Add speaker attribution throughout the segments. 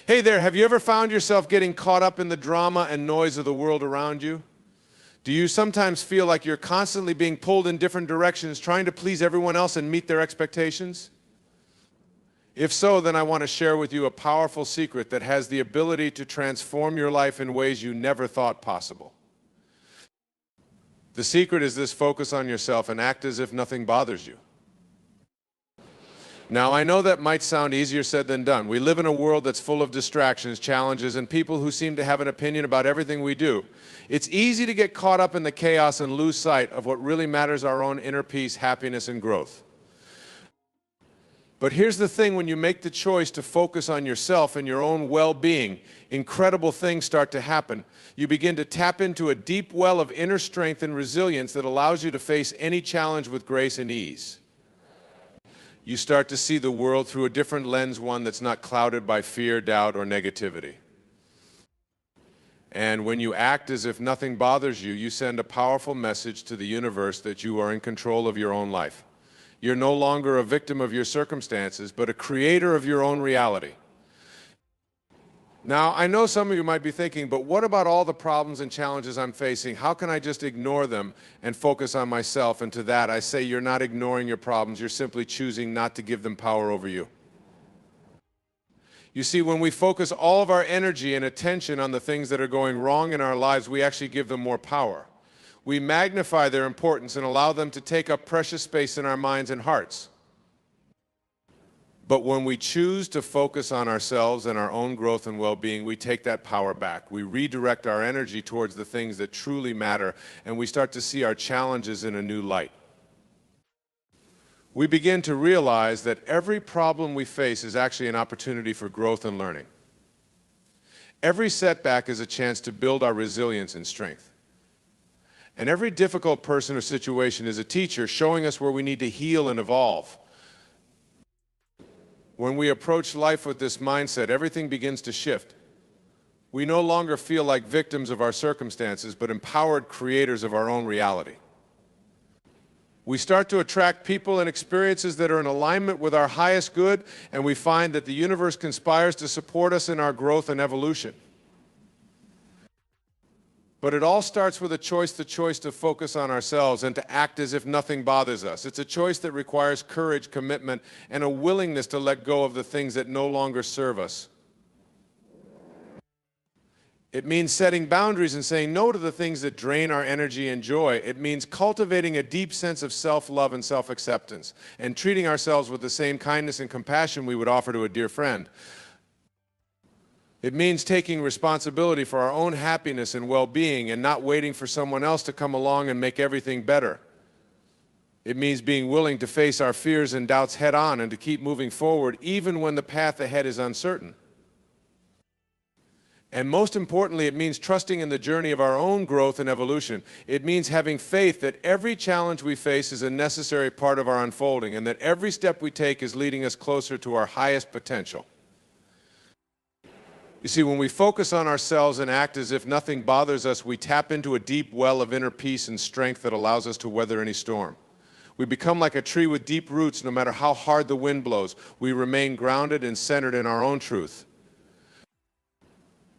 Speaker 1: Hey there, have you ever found yourself getting caught up in the drama and noise of the world around you? Do you sometimes feel like you're constantly being pulled in different directions, trying to please everyone else and meet their expectations? If so, then I want to share with you a powerful secret that has the ability to transform your life in ways you never thought possible. The secret is this: focus on yourself and act as if nothing bothers you. Now, I know that might sound easier said than done. We live in a world that's full of distractions, challenges, and people who seem to have an opinion about everything we do. It's easy to get caught up in the chaos and lose sight of what really matters: our own inner peace, happiness, and growth. But here's the thing: when you make the choice to focus on yourself and your own well-being, incredible things start to happen. You begin to tap into a deep well of inner strength and resilience that allows you to face any challenge with grace and ease. You start to see the world through a different lens, one that's not clouded by fear, doubt, or negativity. And when you act as if nothing bothers you, you send a powerful message to the universe that you are in control of your own life. You're no longer a victim of your circumstances, but a creator of your own reality. Now, I know some of you might be thinking, but what about all the problems and challenges I'm facing? How can I just ignore them and focus on myself? And to that, I say you're not ignoring your problems. You're simply choosing not to give them power over you. You see, when we focus all of our energy and attention on the things that are going wrong in our lives, we actually give them more power. We magnify their importance and allow them to take up precious space in our minds and hearts. But when we choose to focus on ourselves and our own growth and well-being, we take that power back. We redirect our energy towards the things that truly matter, and we start to see our challenges in a new light. We begin to realize that every problem we face is actually an opportunity for growth and learning. Every setback is a chance to build our resilience and strength. And every difficult person or situation is a teacher showing us where we need to heal and evolve. When we approach life with this mindset, everything begins to shift. We no longer feel like victims of our circumstances, but empowered creators of our own reality. We start to attract people and experiences that are in alignment with our highest good, and we find that the universe conspires to support us in our growth and evolution. But it all starts with the choice to focus on ourselves and to act as if nothing bothers us. It's a choice that requires courage, commitment, and a willingness to let go of the things that no longer serve us. It means setting boundaries and saying no to the things that drain our energy and joy. It means cultivating a deep sense of self-love and self-acceptance, and treating ourselves with the same kindness and compassion we would offer to a dear friend. It means taking responsibility for our own happiness and well-being and not waiting for someone else to come along and make everything better. It means being willing to face our fears and doubts head-on and to keep moving forward even when the path ahead is uncertain. And most importantly, it means trusting in the journey of our own growth and evolution. It means having faith that every challenge we face is a necessary part of our unfolding, and that every step we take is leading us closer to our highest potential. You see, when we focus on ourselves and act as if nothing bothers us, we tap into a deep well of inner peace and strength that allows us to weather any storm. We become like a tree with deep roots. No matter how hard the wind blows, we remain grounded and centered in our own truth.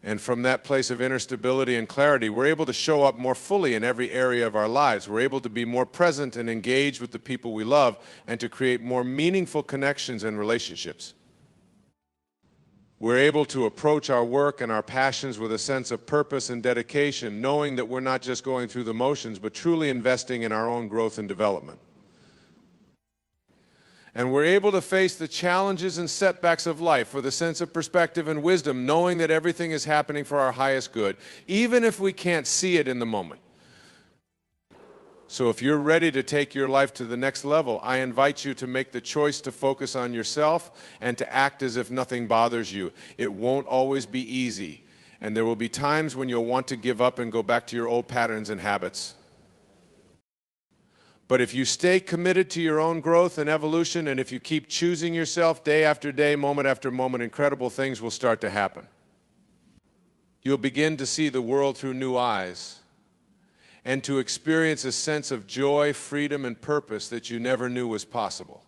Speaker 1: And from that place of inner stability and clarity, we're able to show up more fully in every area of our lives. We're able to be more present and engaged with the people we love, and to create more meaningful connections and relationships. We're able to approach our work and our passions with a sense of purpose and dedication, knowing that we're not just going through the motions, but truly investing in our own growth and development. And we're able to face the challenges and setbacks of life with a sense of perspective and wisdom, knowing that everything is happening for our highest good, even if we can't see it in the moment. So if you're ready to take your life to the next level, I invite you to make the choice to focus on yourself and to act as if nothing bothers you. It won't always be easy, and there will be times when you'll want to give up and go back to your old patterns and habits. But if you stay committed to your own growth and evolution, and if you keep choosing yourself day after day, moment after moment, incredible things will start to happen. You'll begin to see the world through new eyes, and to experience a sense of joy, freedom, and purpose that you never knew was possible.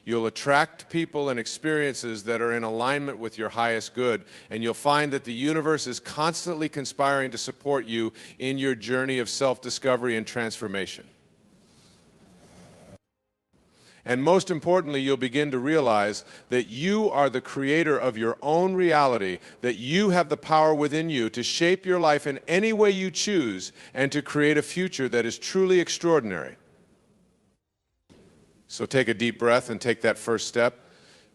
Speaker 1: you'll attract people and experiences that are in alignment with your highest good, and you'll find that the universe is constantly conspiring to support you in your journey of self-discovery and transformation. And most importantly, you'll begin to realize that you are the creator of your own reality, that you have the power within you to shape your life in any way you choose and to create a future that is truly extraordinary. So take a deep breath and take that first step.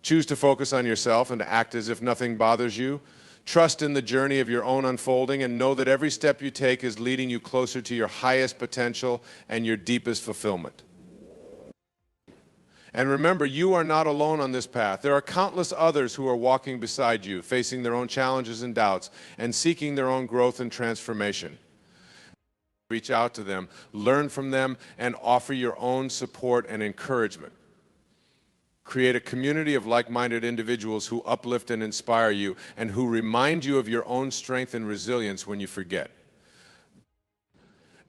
Speaker 1: Choose to focus on yourself and to act as if nothing bothers you. Trust in the journey of your own unfolding and know that every step you take is leading you closer to your highest potential and your deepest fulfillment. And remember, you are not alone on this path. There are countless others who are walking beside you, facing their own challenges and doubts, and seeking their own growth and transformation. Reach out to them, learn from them, and offer your own support and encouragement. Create a community of like-minded individuals who uplift and inspire you, and who remind you of your own strength and resilience when you forget.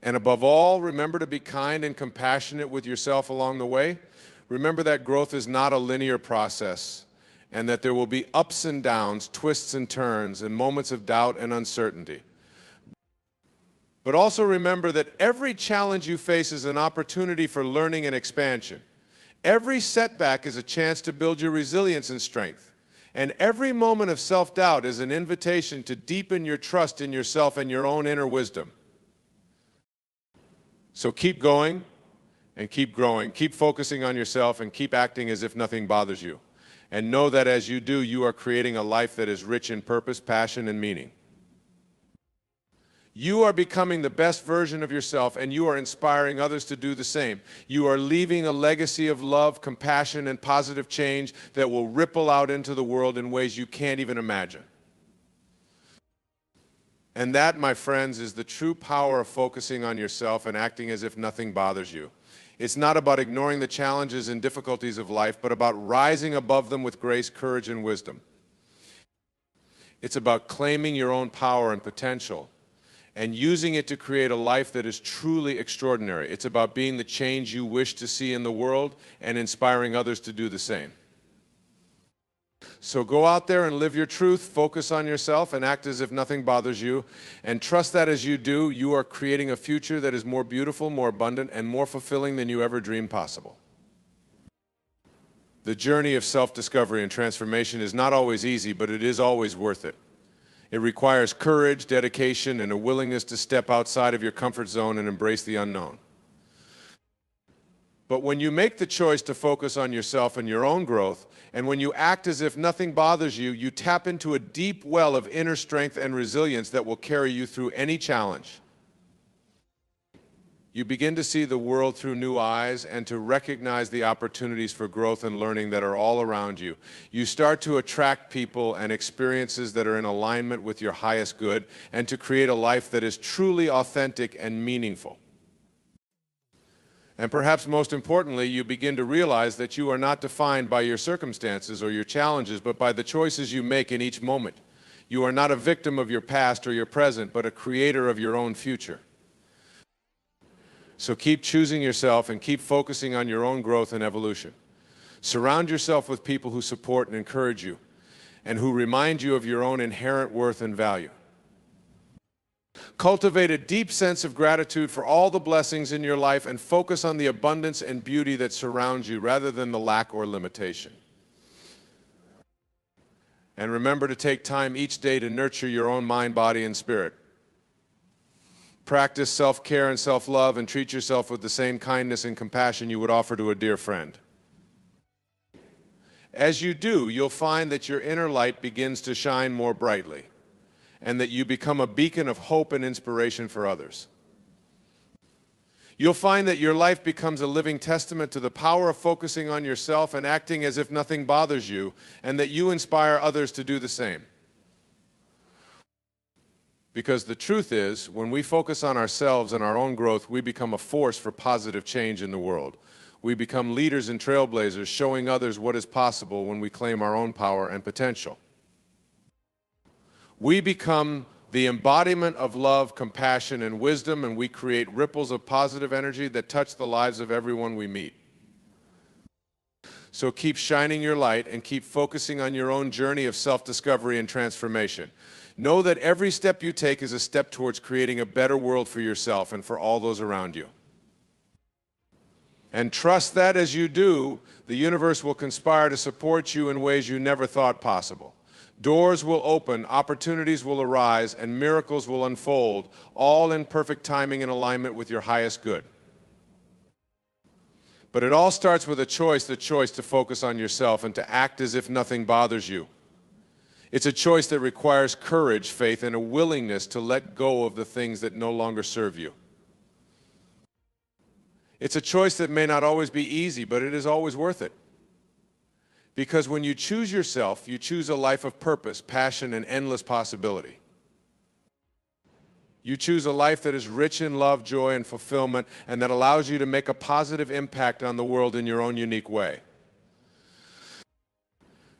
Speaker 1: And above all, remember to be kind and compassionate with yourself along the way. Remember that growth is not a linear process, and that there will be ups and downs, twists and turns, and moments of doubt and uncertainty. But also remember that every challenge you face is an opportunity for learning and expansion. Every setback is a chance to build your resilience and strength. And every moment of self-doubt is an invitation to deepen your trust in yourself and your own inner wisdom. So keep going. And keep growing, keep focusing on yourself, and keep acting as if nothing bothers you. And know that as you do, you are creating a life that is rich in purpose, passion, and meaning. You are becoming the best version of yourself, and you are inspiring others to do the same. You are leaving a legacy of love, compassion, and positive change that will ripple out into the world in ways you can't even imagine. And that, my friends, is the true power of focusing on yourself and acting as if nothing bothers you. It's not about ignoring the challenges and difficulties of life, but about rising above them with grace, courage, and wisdom. It's about claiming your own power and potential and using it to create a life that is truly extraordinary. It's about being the change you wish to see in the world and inspiring others to do the same. So go out there and live your truth, focus on yourself, and act as if nothing bothers you. And trust that as you do, you are creating a future that is more beautiful, more abundant, and more fulfilling than you ever dreamed possible. The journey of self-discovery and transformation is not always easy, but it is always worth it. It requires courage, dedication, and a willingness to step outside of your comfort zone and embrace the unknown. But when you make the choice to focus on yourself and your own growth, and when you act as if nothing bothers you, you tap into a deep well of inner strength and resilience that will carry you through any challenge. You begin to see the world through new eyes and to recognize the opportunities for growth and learning that are all around you. You start to attract people and experiences that are in alignment with your highest good, and to create a life that is truly authentic and meaningful. And perhaps most importantly, you begin to realize that you are not defined by your circumstances or your challenges, but by the choices you make in each moment. You are not a victim of your past or your present, but a creator of your own future. So keep choosing yourself and keep focusing on your own growth and evolution. Surround yourself with people who support and encourage you, and who remind you of your own inherent worth and value. Cultivate a deep sense of gratitude for all the blessings in your life, and focus on the abundance and beauty that surrounds you rather than the lack or limitation. And remember to take time each day to nurture your own mind, body, and spirit. Practice self-care and self-love, and treat yourself with the same kindness and compassion you would offer to a dear friend. As you do, you'll find that your inner light begins to shine more brightly, and that you become a beacon of hope and inspiration for others. You'll find that your life becomes a living testament to the power of focusing on yourself and acting as if nothing bothers you, and that you inspire others to do the same. Because the truth is, when we focus on ourselves and our own growth, we become a force for positive change in the world. We become leaders and trailblazers, showing others what is possible when we claim our own power and potential. We become the embodiment of love, compassion, and wisdom, and we create ripples of positive energy that touch the lives of everyone we meet. So keep shining your light and keep focusing on your own journey of self-discovery and transformation. Know that every step you take is a step towards creating a better world for yourself and for all those around you. And trust that as you do, the universe will conspire to support you in ways you never thought possible. Doors will open, opportunities will arise, and miracles will unfold, all in perfect timing and alignment with your highest good. But it all starts with a choice, the choice to focus on yourself and to act as if nothing bothers you. It's a choice that requires courage, faith, and a willingness to let go of the things that no longer serve you. It's a choice that may not always be easy, but it is always worth it. Because when you choose yourself, you choose a life of purpose, passion, and endless possibility. You choose a life that is rich in love, joy, and fulfillment, and that allows you to make a positive impact on the world in your own unique way.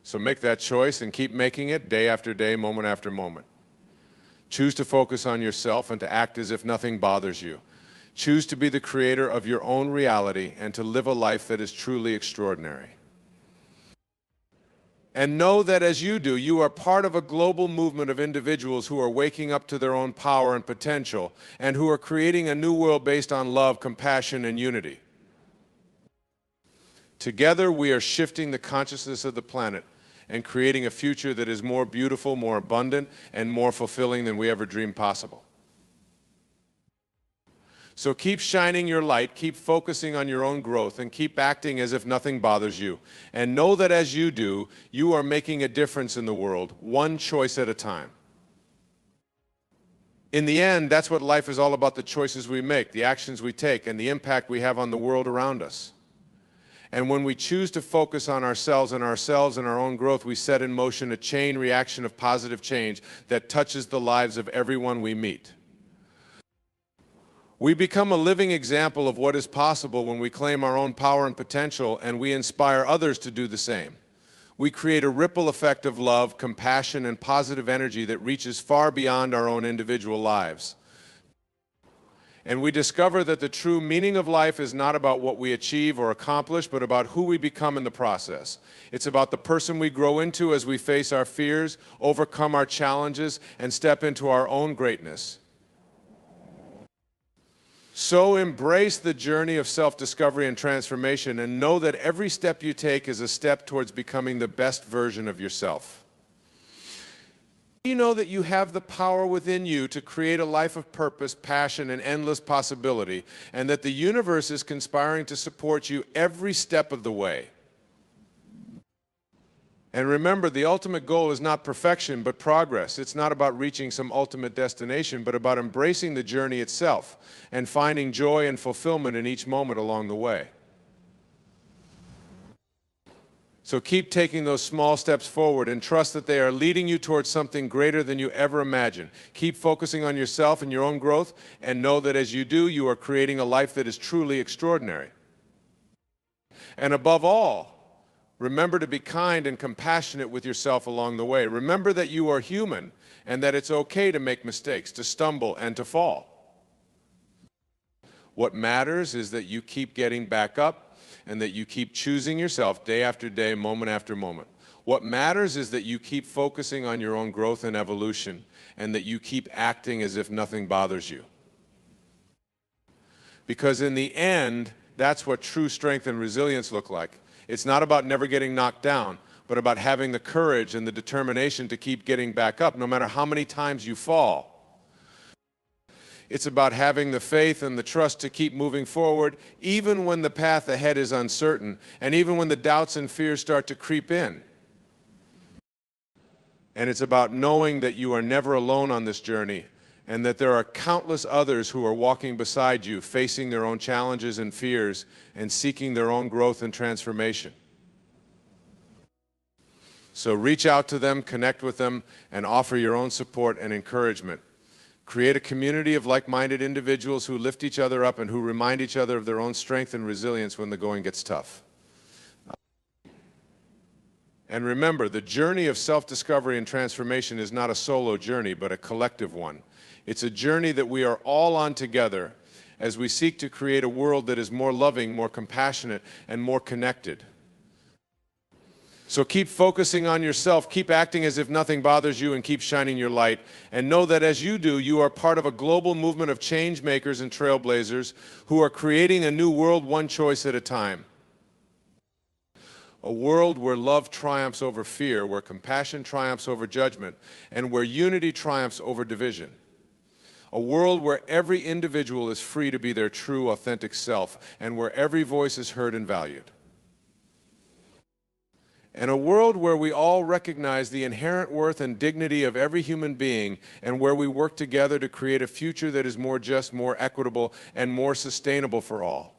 Speaker 1: So make that choice and keep making it day after day, moment after moment. Choose to focus on yourself and to act as if nothing bothers you. Choose to be the creator of your own reality and to live a life that is truly extraordinary. And know that as you do, you are part of a global movement of individuals who are waking up to their own power and potential and who are creating a new world based on love, compassion, and unity. Together, we are shifting the consciousness of the planet and creating a future that is more beautiful, more abundant, and more fulfilling than we ever dreamed possible. So keep shining your light, keep focusing on your own growth, and keep acting as if nothing bothers you. And know that as you do, you are making a difference in the world, one choice at a time. In the end, that's what life is all about, the choices we make, the actions we take, and the impact we have on the world around us. And when we choose to focus on ourselves and our own growth, we set in motion a chain reaction of positive change that touches the lives of everyone we meet. We become a living example of what is possible when we claim our own power and potential and we inspire others to do the same. We create a ripple effect of love, compassion, and positive energy that reaches far beyond our own individual lives. And we discover that the true meaning of life is not about what we achieve or accomplish, but about who we become in the process. It's about the person we grow into as we face our fears, overcome our challenges, and step into our own greatness. So embrace the journey of self-discovery and transformation and know that every step you take is a step towards becoming the best version of yourself. You know that you have the power within you to create a life of purpose, passion, and endless possibility, and that the universe is conspiring to support you every step of the way. And remember, the ultimate goal is not perfection, but progress. It's not about reaching some ultimate destination, but about embracing the journey itself and finding joy and fulfillment in each moment along the way. So keep taking those small steps forward and trust that they are leading you towards something greater than you ever imagined. Keep focusing on yourself and your own growth, and know that as you do, you are creating a life that is truly extraordinary. And above all, remember to be kind and compassionate with yourself along the way. Remember that you are human and that it's okay to make mistakes, to stumble, and to fall. What matters is that you keep getting back up and that you keep choosing yourself day after day, moment after moment. What matters is that you keep focusing on your own growth and evolution and that you keep acting as if nothing bothers you. Because in the end, that's what true strength and resilience look like. It's not about never getting knocked down, but about having the courage and the determination to keep getting back up, no matter how many times you fall. It's about having the faith and the trust to keep moving forward, even when the path ahead is uncertain, and even when the doubts and fears start to creep in. And it's about knowing that you are never alone on this journey, and that there are countless others who are walking beside you, facing their own challenges and fears, and seeking their own growth and transformation. So reach out to them, connect with them, and offer your own support and encouragement. Create a community of like-minded individuals who lift each other up and who remind each other of their own strength and resilience when the going gets tough. And remember, the journey of self-discovery and transformation is not a solo journey, but a collective one. It's a journey that we are all on together as we seek to create a world that is more loving, more compassionate, and more connected. So keep focusing on yourself, keep acting as if nothing bothers you, and keep shining your light. And know that as you do, you are part of a global movement of change makers and trailblazers who are creating a new world one choice at a time. A world where love triumphs over fear, where compassion triumphs over judgment, and where unity triumphs over division. A world where every individual is free to be their true, authentic self, and where every voice is heard and valued. And a world where we all recognize the inherent worth and dignity of every human being, and where we work together to create a future that is more just, more equitable, and more sustainable for all.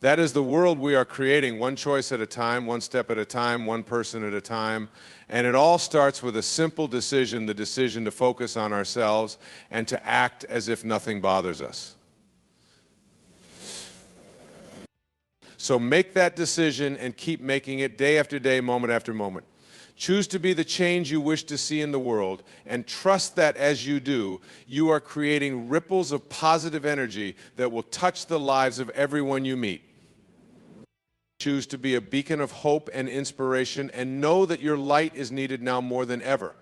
Speaker 1: That is the world we are creating, one choice at a time, one step at a time, one person at a time. And it all starts with a simple decision, the decision to focus on ourselves and to act as if nothing bothers us. So make that decision and keep making it day after day, moment after moment. Choose to be the change you wish to see in the world, and trust that as you do, you are creating ripples of positive energy that will touch the lives of everyone you meet. Choose to be a beacon of hope and inspiration, and know that your light is needed now more than ever.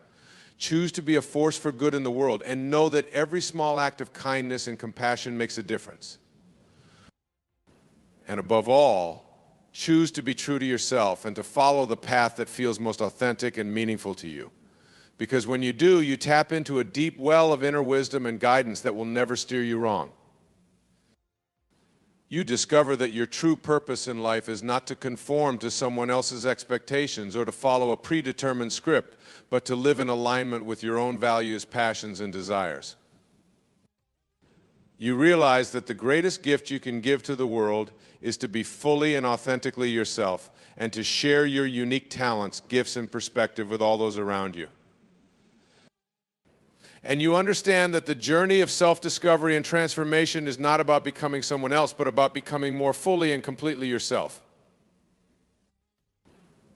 Speaker 1: Choose to be a force for good in the world, and know that every small act of kindness and compassion makes a difference. And above all, choose to be true to yourself and to follow the path that feels most authentic and meaningful to you. Because when you do, you tap into a deep well of inner wisdom and guidance that will never steer you wrong. You discover that your true purpose in life is not to conform to someone else's expectations or to follow a predetermined script, but to live in alignment with your own values, passions, and desires. You realize that the greatest gift you can give to the world is to be fully and authentically yourself and to share your unique talents, gifts, and perspective with all those around you. And you understand that the journey of self-discovery and transformation is not about becoming someone else, but about becoming more fully and completely yourself.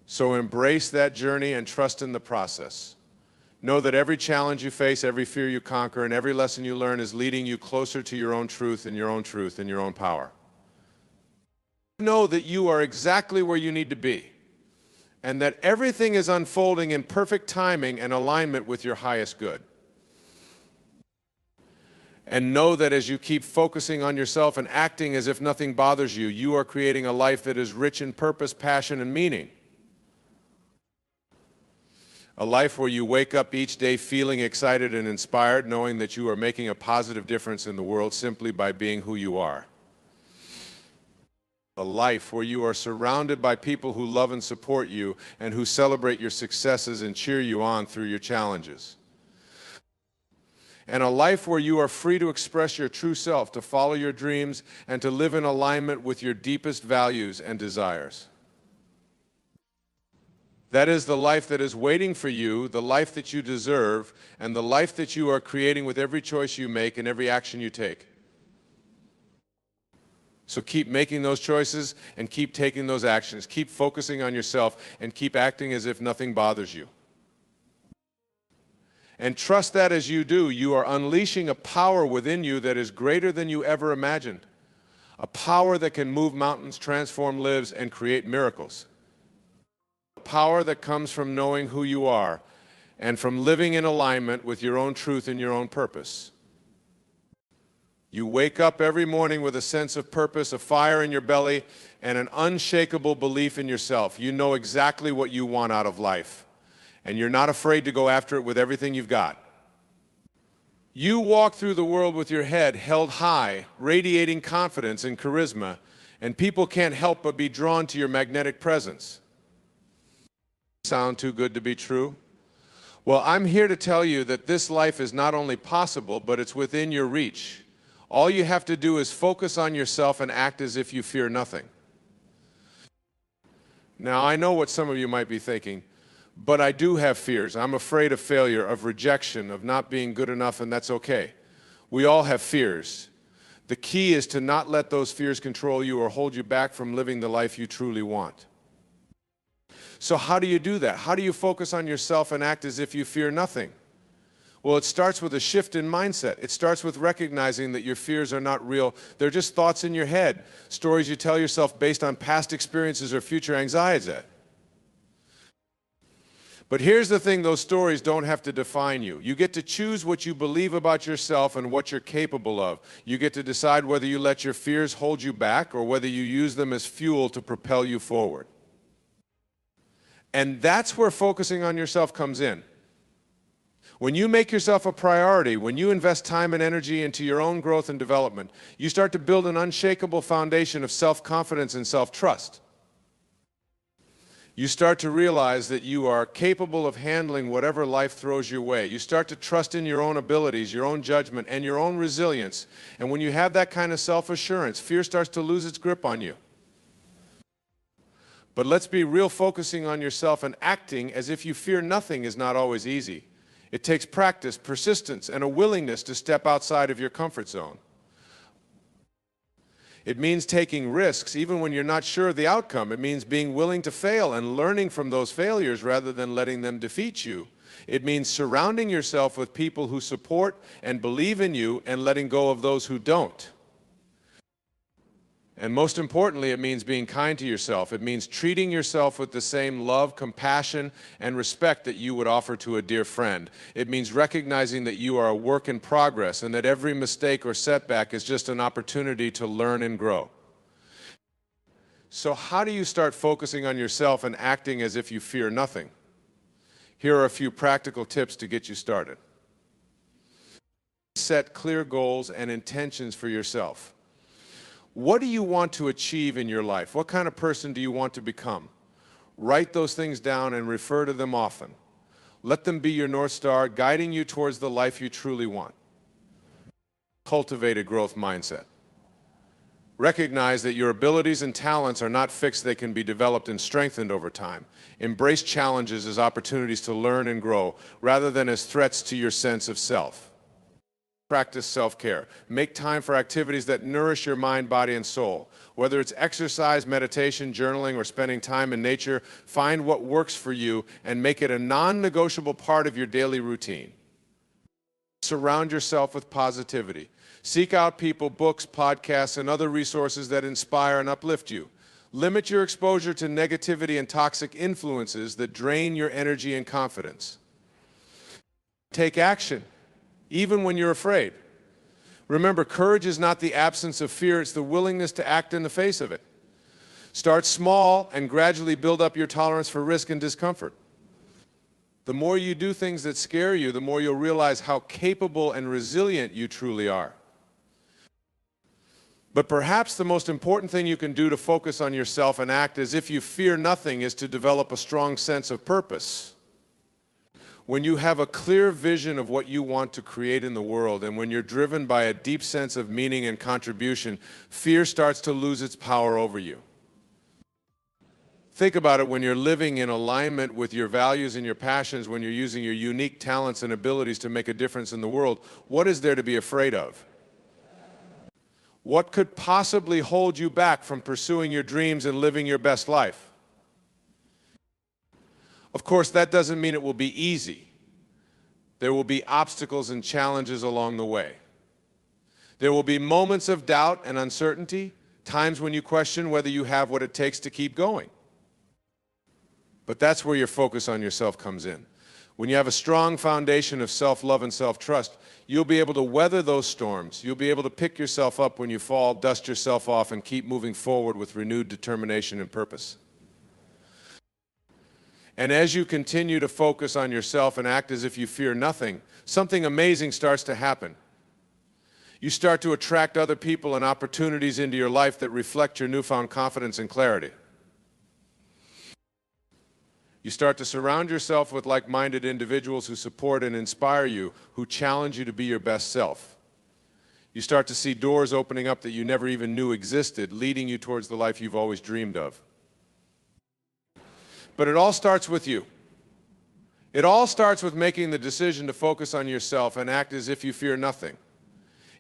Speaker 1: So embrace that journey and trust in the process. Know that every challenge you face, every fear you conquer, and every lesson you learn is leading you closer to your own truth and your own truth and your own power. Know that you are exactly where you need to be, and that everything is unfolding in perfect timing and alignment with your highest good. And know that as you keep focusing on yourself and acting as if nothing bothers you, you are creating a life that is rich in purpose, passion, and meaning. A life where you wake up each day feeling excited and inspired, knowing that you are making a positive difference in the world simply by being who you are. A life where you are surrounded by people who love and support you and who celebrate your successes and cheer you on through your challenges. And a life where you are free to express your true self, to follow your dreams, and to live in alignment with your deepest values and desires. That is the life that is waiting for you, the life that you deserve, and the life that you are creating with every choice you make and every action you take. So keep making those choices and keep taking those actions. Keep focusing on yourself and keep acting as if nothing bothers you. And trust that as you do, you are unleashing a power within you that is greater than you ever imagined. A power that can move mountains, transform lives, and create miracles. A power that comes from knowing who you are and from living in alignment with your own truth and your own purpose. You wake up every morning with a sense of purpose, a fire in your belly, and an unshakable belief in yourself. You know exactly what you want out of life. And you're not afraid to go after it with everything you've got. You walk through the world with your head held high, radiating confidence and charisma, and people can't help but be drawn to your magnetic presence. Sound too good to be true? Well, I'm here to tell you that this life is not only possible, but it's within your reach. All you have to do is focus on yourself and act as if you fear nothing. Now, I know what some of you might be thinking. But I do have fears. I'm afraid of failure, of rejection, of not being good enough, and that's okay. We all have fears. The key is to not let those fears control you or hold you back from living the life you truly want. So how do you do that? How do you focus on yourself and act as if you fear nothing? Well, it starts with a shift in mindset. It starts with recognizing that your fears are not real. They're just thoughts in your head, stories you tell yourself based on past experiences or future anxieties. But here's the thing, those stories don't have to define you. You get to choose what you believe about yourself and what you're capable of. You get to decide whether you let your fears hold you back or whether you use them as fuel to propel you forward. And that's where focusing on yourself comes in. When you make yourself a priority, when you invest time and energy into your own growth and development, you start to build an unshakable foundation of self-confidence and self-trust. You start to realize that you are capable of handling whatever life throws your way. You start to trust in your own abilities, your own judgment, and your own resilience. And when you have that kind of self-assurance, fear starts to lose its grip on you. But let's be real, focusing on yourself and acting as if you fear nothing is not always easy. It takes practice, persistence, and a willingness to step outside of your comfort zone. It means taking risks even when you're not sure of the outcome. It means being willing to fail and learning from those failures rather than letting them defeat you. It means surrounding yourself with people who support and believe in you and letting go of those who don't. And most importantly, it means being kind to yourself. It means treating yourself with the same love, compassion, and respect that you would offer to a dear friend. It means recognizing that you are a work in progress and that every mistake or setback is just an opportunity to learn and grow. So how do you start focusing on yourself and acting as if you fear nothing? Here are a few practical tips to get you started. Set clear goals and intentions for yourself. What do you want to achieve in your life? What kind of person do you want to become? Write those things down and refer to them often. Let them be your North Star, guiding you towards the life you truly want. Cultivate a growth mindset. Recognize that your abilities and talents are not fixed, they can be developed and strengthened over time. Embrace challenges as opportunities to learn and grow, rather than as threats to your sense of self. Practice self-care. Make time for activities that nourish your mind, body, and soul. Whether it's exercise, meditation, journaling, or spending time in nature, find what works for you and make it a non-negotiable part of your daily routine. Surround yourself with positivity. Seek out people, books, podcasts, and other resources that inspire and uplift you. Limit your exposure to negativity and toxic influences that drain your energy and confidence. Take action, even when you're afraid. Remember, courage is not the absence of fear, it's the willingness to act in the face of it. Start small and gradually build up your tolerance for risk and discomfort. The more you do things that scare you, the more you'll realize how capable and resilient you truly are. But perhaps the most important thing you can do to focus on yourself and act as if you fear nothing is to develop a strong sense of purpose. When you have a clear vision of what you want to create in the world, and when you're driven by a deep sense of meaning and contribution, fear starts to lose its power over you. Think about it, when you're living in alignment with your values and your passions, when you're using your unique talents and abilities to make a difference in the world, what is there to be afraid of? What could possibly hold you back from pursuing your dreams and living your best life? Of course, that doesn't mean it will be easy. There will be obstacles and challenges along the way. There will be moments of doubt and uncertainty, times when you question whether you have what it takes to keep going. But that's where your focus on yourself comes in. When you have a strong foundation of self-love and self-trust, you'll be able to weather those storms. You'll be able to pick yourself up when you fall, dust yourself off, and keep moving forward with renewed determination and purpose. And as you continue to focus on yourself and act as if you fear nothing, something amazing starts to happen. You start to attract other people and opportunities into your life that reflect your newfound confidence and clarity. You start to surround yourself with like-minded individuals who support and inspire you, who challenge you to be your best self. You start to see doors opening up that you never even knew existed, leading you towards the life you've always dreamed of. But it all starts with you. It all starts with making the decision to focus on yourself and act as if you fear nothing.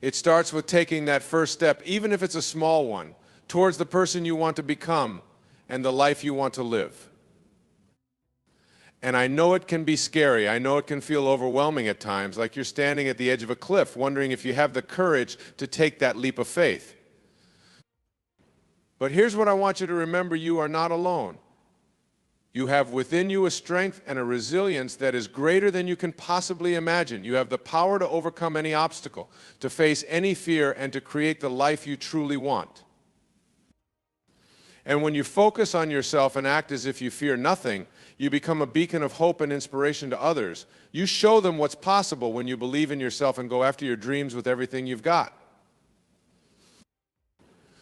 Speaker 1: It starts with taking that first step, even if it's a small one, towards the person you want to become and the life you want to live. And I know it can be scary. I know it can feel overwhelming at times, like you're standing at the edge of a cliff, wondering if you have the courage to take that leap of faith. But here's what I want you to remember: you are not alone. You have within you a strength and a resilience that is greater than you can possibly imagine. You have the power to overcome any obstacle, to face any fear, and to create the life you truly want. And when you focus on yourself and act as if you fear nothing, you become a beacon of hope and inspiration to others. You show them what's possible when you believe in yourself and go after your dreams with everything you've got.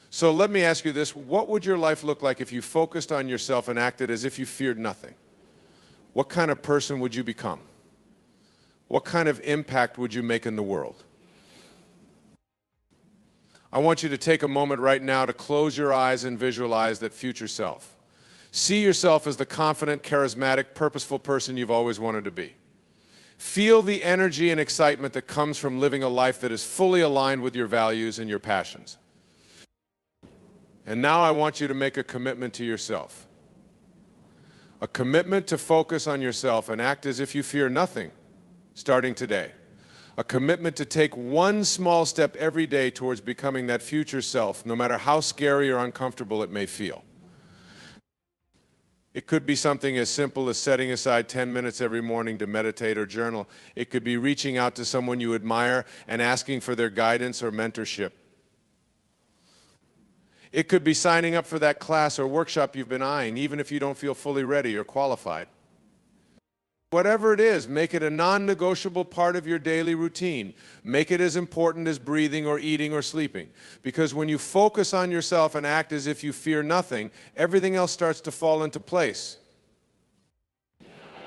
Speaker 1: So let me ask you this: what would your life look like if you focused on yourself and acted as if you feared nothing? What kind of person would you become? What kind of impact would you make in the world? I want you to take a moment right now to close your eyes and visualize that future self. See yourself as the confident, charismatic, purposeful person you've always wanted to be. Feel the energy and excitement that comes from living a life that is fully aligned with your values and your passions. And now I want you to make a commitment to yourself. A commitment to focus on yourself and act as if you fear nothing, starting today. A commitment to take one small step every day towards becoming that future self, no matter how scary or uncomfortable it may feel. It could be something as simple as setting aside 10 minutes every morning to meditate or journal. It could be reaching out to someone you admire and asking for their guidance or mentorship. It could be signing up for that class or workshop you've been eyeing, even if you don't feel fully ready or qualified. Whatever it is, make it a non-negotiable part of your daily routine. Make it as important as breathing or eating or sleeping. Because when you focus on yourself and act as if you fear nothing, everything else starts to fall into place.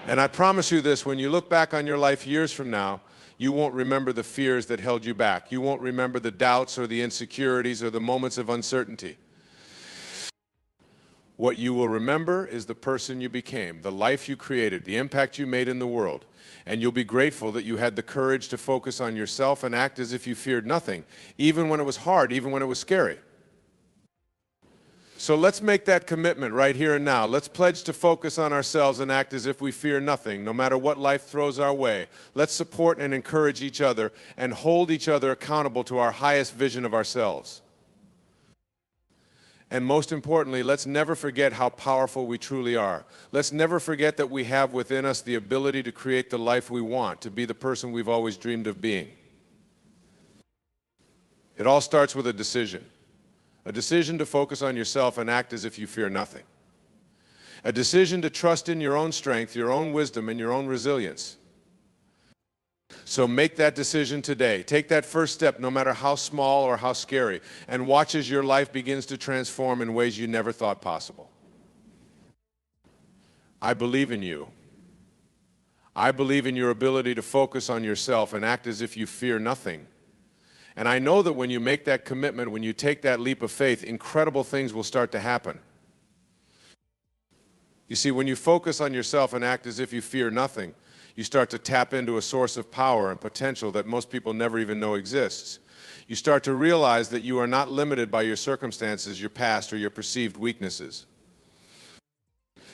Speaker 1: And I promise you this: when you look back on your life years from now, you won't remember the fears that held you back. You won't remember the doubts or the insecurities or the moments of uncertainty. What you will remember is the person you became, the life you created, the impact you made in the world. And you'll be grateful that you had the courage to focus on yourself and act as if you feared nothing, even when it was hard, even when it was scary. So let's make that commitment right here and now. Let's pledge to focus on ourselves and act as if we fear nothing, no matter what life throws our way. Let's support and encourage each other and hold each other accountable to our highest vision of ourselves. And most importantly, let's never forget how powerful we truly are. Let's never forget that we have within us the ability to create the life we want, to be the person we've always dreamed of being. It all starts with a decision. A decision to focus on yourself and act as if you fear nothing. A decision to trust in your own strength, your own wisdom, and your own resilience. So make that decision today. Take that first step, no matter how small or how scary, and watch as your life begins to transform in ways you never thought possible. I believe in you. I believe in your ability to focus on yourself and act as if you fear nothing. And I know that when you make that commitment, when you take that leap of faith, incredible things will start to happen. You see, when you focus on yourself and act as if you fear nothing, you start to tap into a source of power and potential that most people never even know exists. You start to realize that you are not limited by your circumstances, your past, or your perceived weaknesses.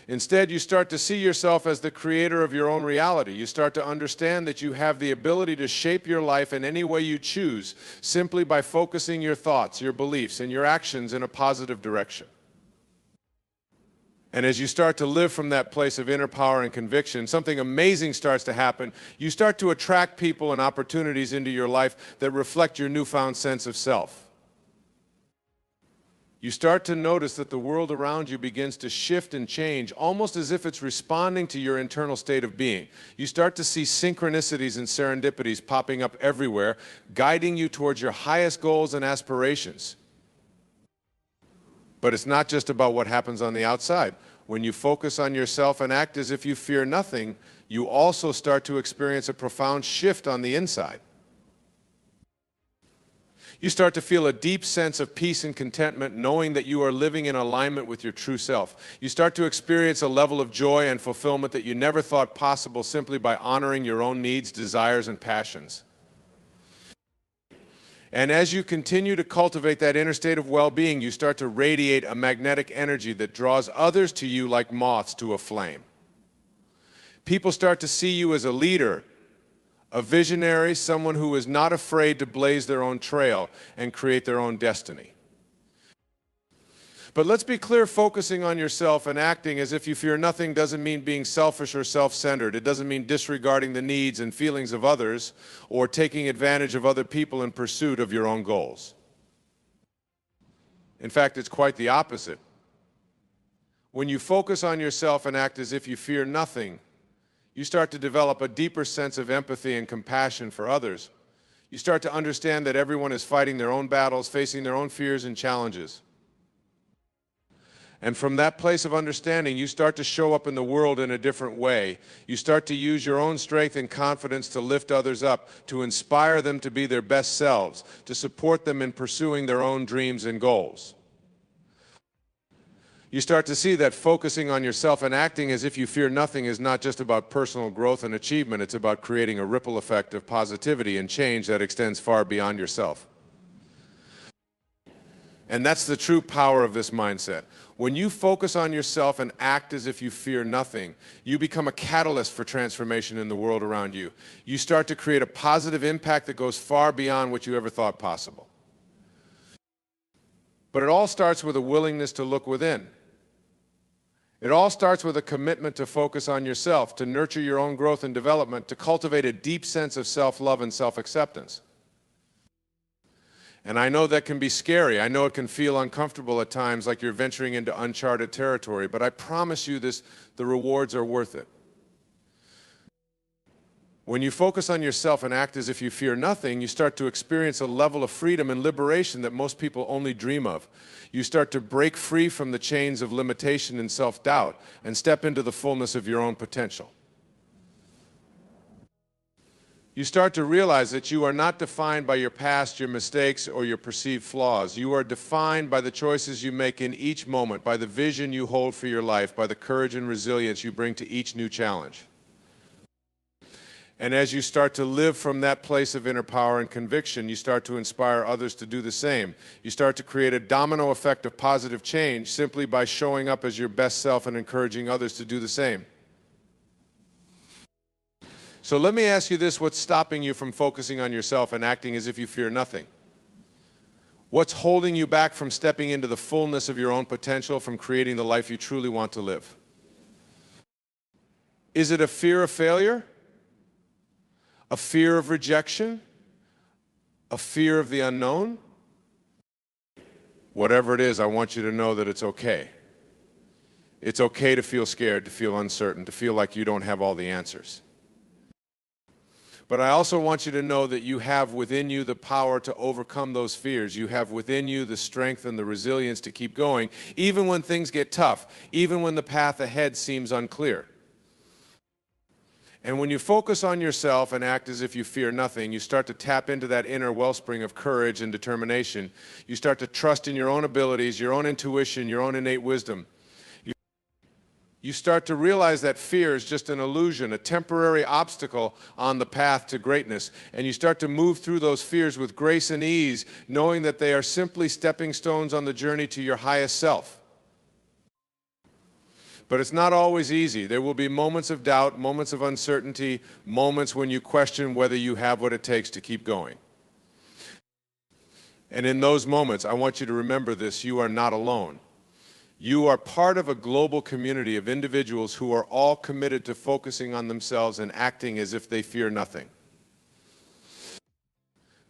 Speaker 1: Instead, you start to see yourself as the creator of your own reality. You start to understand that you have the ability to shape your life in any way you choose, simply by focusing your thoughts, your beliefs, and your actions in a positive direction. And as you start to live from that place of inner power and conviction, something amazing starts to happen. You start to attract people and opportunities into your life that reflect your newfound sense of self. You start to notice that the world around you begins to shift and change, almost as if it's responding to your internal state of being. You start to see synchronicities and serendipities popping up everywhere, guiding you towards your highest goals and aspirations. But it's not just about what happens on the outside. When you focus on yourself and act as if you fear nothing, you also start to experience a profound shift on the inside. You start to feel a deep sense of peace and contentment, knowing that you are living in alignment with your true self. You start to experience a level of joy and fulfillment that you never thought possible, simply by honoring your own needs, desires, and passions. And as you continue to cultivate that inner state of well-being, you start to radiate a magnetic energy that draws others to you like moths to a flame. People start to see you as a leader, a visionary, someone who is not afraid to blaze their own trail and create their own destiny. But let's be clear, focusing on yourself and acting as if you fear nothing doesn't mean being selfish or self-centered. It doesn't mean disregarding the needs and feelings of others or taking advantage of other people in pursuit of your own goals. In fact, it's quite the opposite. When you focus on yourself and act as if you fear nothing, you start to develop a deeper sense of empathy and compassion for others. You start to understand that everyone is fighting their own battles, facing their own fears and challenges. And from that place of understanding, you start to show up in the world in a different way. You start to use your own strength and confidence to lift others up, to inspire them to be their best selves, to support them in pursuing their own dreams and goals. You start to see that focusing on yourself and acting as if you fear nothing is not just about personal growth and achievement. It's about creating a ripple effect of positivity and change that extends far beyond yourself. And that's the true power of this mindset. When you focus on yourself and act as if you fear nothing, you become a catalyst for transformation in the world around you. You start to create a positive impact that goes far beyond what you ever thought possible. But it all starts with a willingness to look within. It all starts with a commitment to focus on yourself, to nurture your own growth and development, to cultivate a deep sense of self-love and self-acceptance. And I know that can be scary. I know it can feel uncomfortable at times, like you're venturing into uncharted territory, but I promise you this, the rewards are worth it. When you focus on yourself and act as if you fear nothing, you start to experience a level of freedom and liberation that most people only dream of. You start to break free from the chains of limitation and self-doubt and step into the fullness of your own potential. You start to realize that you are not defined by your past, your mistakes, or your perceived flaws. You are defined by the choices you make in each moment, by the vision you hold for your life, by the courage and resilience you bring to each new challenge. And as you start to live from that place of inner power and conviction, you start to inspire others to do the same. You start to create a domino effect of positive change simply by showing up as your best self and encouraging others to do the same. So let me ask you this, what's stopping you from focusing on yourself and acting as if you fear nothing? What's holding you back from stepping into the fullness of your own potential, from creating the life you truly want to live? Is it a fear of failure? A fear of rejection? A fear of the unknown? Whatever it is, I want you to know that it's okay. It's okay to feel scared, to feel uncertain, to feel like you don't have all the answers. But I also want you to know that you have within you the power to overcome those fears. You have within you the strength and the resilience to keep going, even when things get tough, even when the path ahead seems unclear. And when you focus on yourself and act as if you fear nothing, you start to tap into that inner wellspring of courage and determination. You start to trust in your own abilities, your own intuition, your own innate wisdom. You start to realize that fear is just an illusion, a temporary obstacle on the path to greatness. And you start to move through those fears with grace and ease, knowing that they are simply stepping stones on the journey to your highest self. But it's not always easy. There will be moments of doubt, moments of uncertainty, moments when you question whether you have what it takes to keep going. And in those moments, I want you to remember this, you are not alone. You are part of a global community of individuals who are all committed to focusing on themselves and acting as if they fear nothing.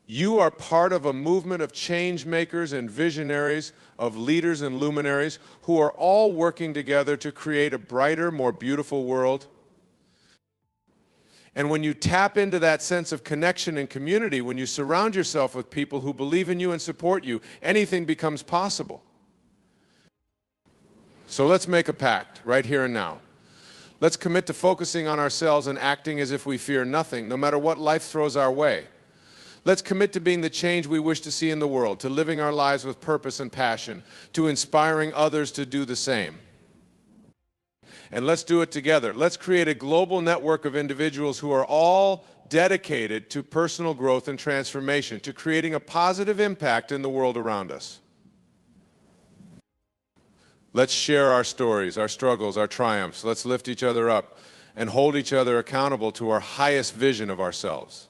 Speaker 1: You are part of a movement of change makers and visionaries, of leaders and luminaries who are all working together to create a brighter, more beautiful world. And when you tap into that sense of connection and community, when you surround yourself with people who believe in you and support you, anything becomes possible. So let's make a pact right here and now. Let's commit to focusing on ourselves and acting as if we fear nothing, no matter what life throws our way. Let's commit to being the change we wish to see in the world, to living our lives with purpose and passion, to inspiring others to do the same. And let's do it together. Let's create a global network of individuals who are all dedicated to personal growth and transformation, to creating a positive impact in the world around us. Let's share our stories, our struggles, our triumphs. Let's lift each other up. and hold each other accountable to our highest vision of ourselves.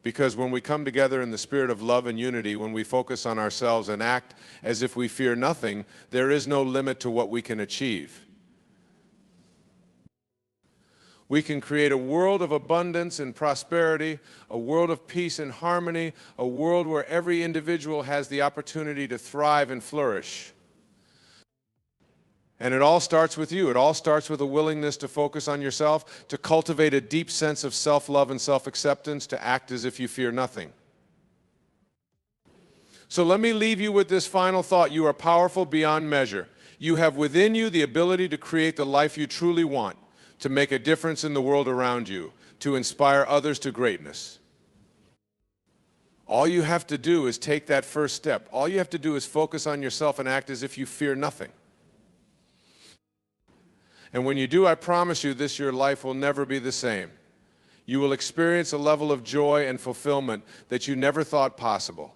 Speaker 1: Because when we come together in the spirit of love and unity, when we focus on ourselves and act as if we fear nothing, there is no limit to what we can achieve. We can create a world of abundance and prosperity, a world of peace and harmony, a world where every individual has the opportunity to thrive and flourish. And it all starts with you. It all starts with a willingness to focus on yourself, to cultivate a deep sense of self-love and self-acceptance, to act as if you fear nothing. So let me leave you with this final thought. You are powerful beyond measure. You have within you the ability to create the life you truly want, to make a difference in the world around you, to inspire others to greatness. All you have to do is take that first step. All you have to do is focus on yourself and act as if you fear nothing. And when you do, I promise you this, your life will never be the same. You will experience a level of joy and fulfillment that you never thought possible.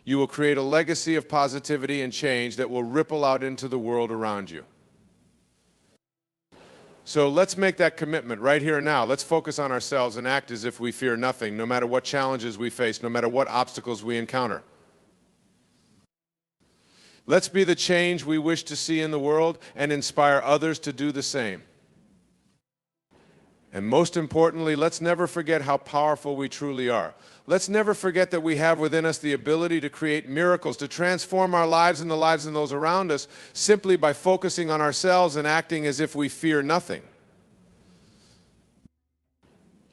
Speaker 1: You will create a legacy of positivity and change that will ripple out into the world around you. So let's make that commitment right here and now. Let's focus on ourselves and act as if we fear nothing, no matter what challenges we face, no matter what obstacles we encounter. Let's be the change we wish to see in the world and inspire others to do the same. And most importantly, let's never forget how powerful we truly are. Let's never forget that we have within us the ability to create miracles, to transform our lives and the lives of those around us simply by focusing on ourselves and acting as if we fear nothing.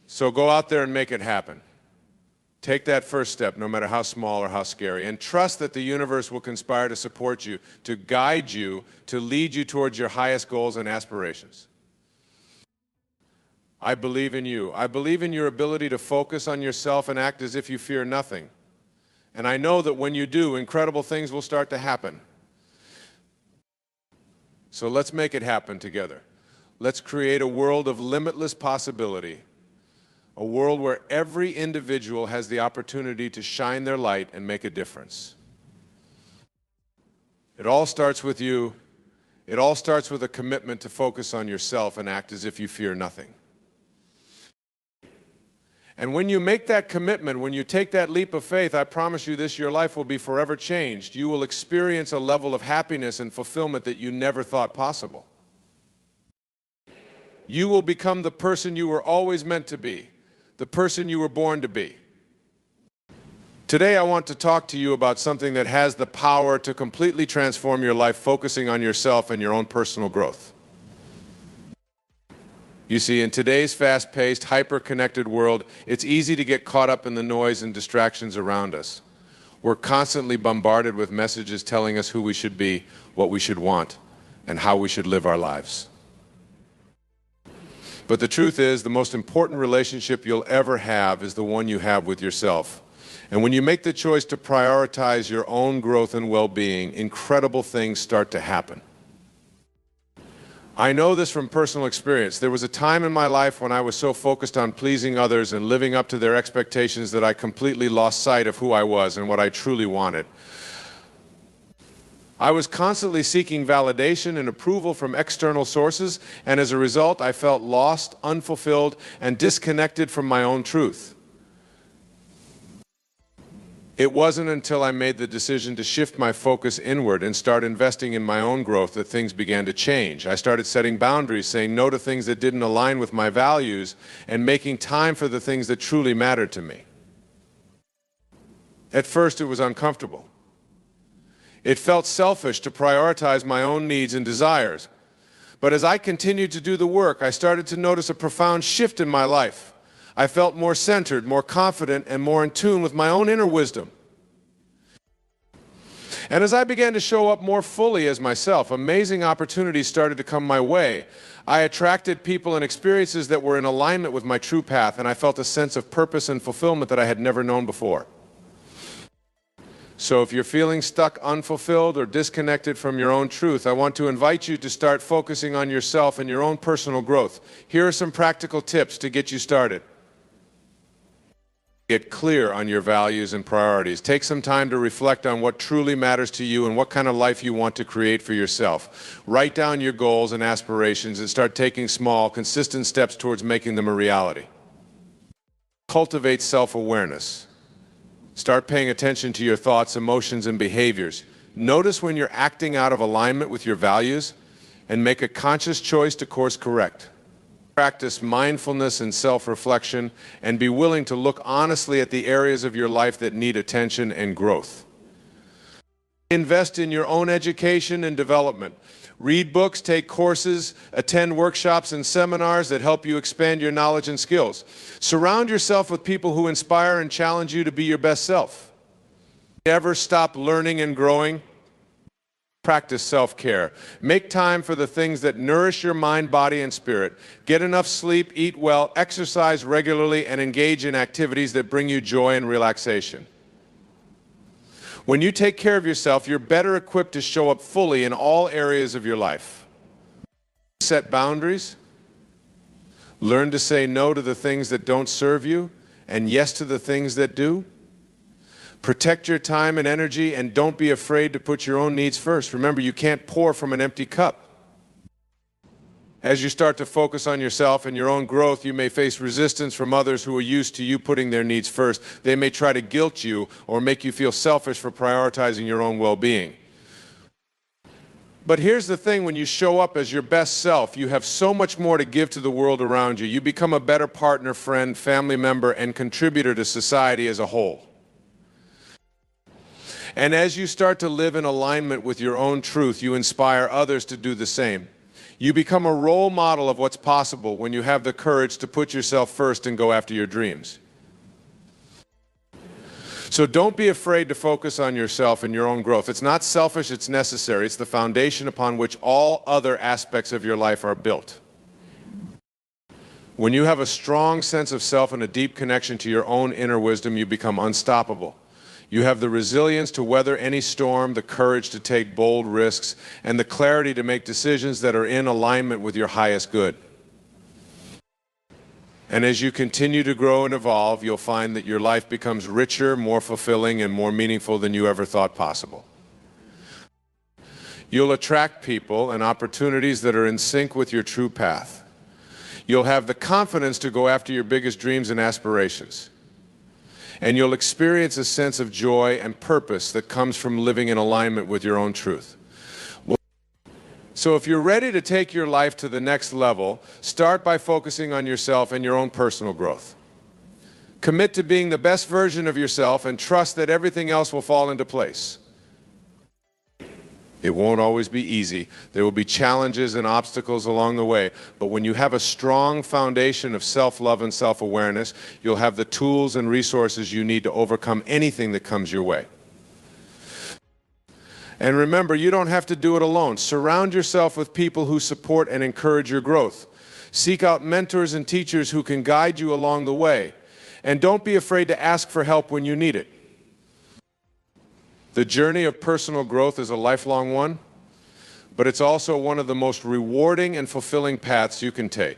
Speaker 1: So go out there and make it happen. Take that first step, no matter how small or how scary, and trust that the universe will conspire to support you, to guide you, to lead you towards your highest goals and aspirations. I believe in you. I believe in your ability to focus on yourself and act as if you fear nothing. And I know that when you do, incredible things will start to happen. So let's make it happen together. Let's create a world of limitless possibility. A world where every individual has the opportunity to shine their light and make a difference. It all starts with you. It all starts with a commitment to focus on yourself and act as if you fear nothing. And when you make that commitment, when you take that leap of faith, I promise you this, your life will be forever changed. You will experience a level of happiness and fulfillment that you never thought possible. You will become the person you were always meant to be. The person you were born to be. Today I want to talk to you about something that has the power to completely transform your life, focusing on yourself and your own personal growth. You see, in today's fast-paced, hyper-connected world, it's easy to get caught up in the noise and distractions around us. We're constantly bombarded with messages telling us who we should be, what we should want, and how we should live our lives. But the truth is, the most important relationship you'll ever have is the one you have with yourself. And when you make the choice to prioritize your own growth and well-being, incredible things start to happen. I know this from personal experience. There was a time in my life when I was so focused on pleasing others and living up to their expectations that I completely lost sight of who I was and what I truly wanted. I was constantly seeking validation and approval from external sources, and as a result, I felt lost, unfulfilled, and disconnected from my own truth. It wasn't until I made the decision to shift my focus inward and start investing in my own growth that things began to change. I started setting boundaries, saying no to things that didn't align with my values, and making time for the things that truly mattered to me. At first, it was uncomfortable. It felt selfish to prioritize my own needs and desires. But as I continued to do the work, I started to notice a profound shift in my life. I felt more centered, more confident, and more in tune with my own inner wisdom. And as I began to show up more fully as myself, amazing opportunities started to come my way. I attracted people and experiences that were in alignment with my true path, and I felt a sense of purpose and fulfillment that I had never known before. So if you're feeling stuck, unfulfilled, or disconnected from your own truth, I want to invite you to start focusing on yourself and your own personal growth. Here are some practical tips to get you started. Get clear on your values and priorities. Take some time to reflect on what truly matters to you and what kind of life you want to create for yourself. Write down your goals and aspirations and start taking small, consistent steps towards making them a reality. Cultivate self-awareness. Start paying attention to your thoughts, emotions, and behaviors. Notice when you're acting out of alignment with your values and make a conscious choice to course correct. Practice mindfulness and self-reflection and be willing to look honestly at the areas of your life that need attention and growth. Invest in your own education and development. Read books, take courses, attend workshops and seminars that help you expand your knowledge and skills. Surround yourself with people who inspire and challenge you to be your best self. Never stop learning and growing. Practice self-care. Make time for the things that nourish your mind, body, and spirit. Get enough sleep, eat well, exercise regularly, and engage in activities that bring you joy and relaxation. When you take care of yourself, you're better equipped to show up fully in all areas of your life. Set boundaries. Learn to say no to the things that don't serve you, and yes to the things that do. Protect your time and energy, and don't be afraid to put your own needs first. Remember, you can't pour from an empty cup. As you start to focus on yourself and your own growth, you may face resistance from others who are used to you putting their needs first. They may try to guilt you or make you feel selfish for prioritizing your own well-being. But here's the thing, when you show up as your best self, you have so much more to give to the world around you. You become a better partner, friend, family member, and contributor to society as a whole. And as you start to live in alignment with your own truth, you inspire others to do the same. You become a role model of what's possible when you have the courage to put yourself first and go after your dreams. So don't be afraid to focus on yourself and your own growth. It's not selfish, it's necessary. It's the foundation upon which all other aspects of your life are built. When you have a strong sense of self and a deep connection to your own inner wisdom, you become unstoppable. You have the resilience to weather any storm, the courage to take bold risks, and the clarity to make decisions that are in alignment with your highest good. And as you continue to grow and evolve, you'll find that your life becomes richer, more fulfilling, and more meaningful than you ever thought possible. You'll attract people and opportunities that are in sync with your true path. You'll have the confidence to go after your biggest dreams and aspirations. And you'll experience a sense of joy and purpose that comes from living in alignment with your own truth. So if you're ready to take your life to the next level, start by focusing on yourself and your own personal growth. Commit to being the best version of yourself and trust that everything else will fall into place. It won't always be easy. There will be challenges and obstacles along the way. But when you have a strong foundation of self-love and self-awareness, you'll have the tools and resources you need to overcome anything that comes your way. And remember, you don't have to do it alone. Surround yourself with people who support and encourage your growth. Seek out mentors and teachers who can guide you along the way. And don't be afraid to ask for help when you need it. The journey of personal growth is a lifelong one, but it's also one of the most rewarding and fulfilling paths you can take.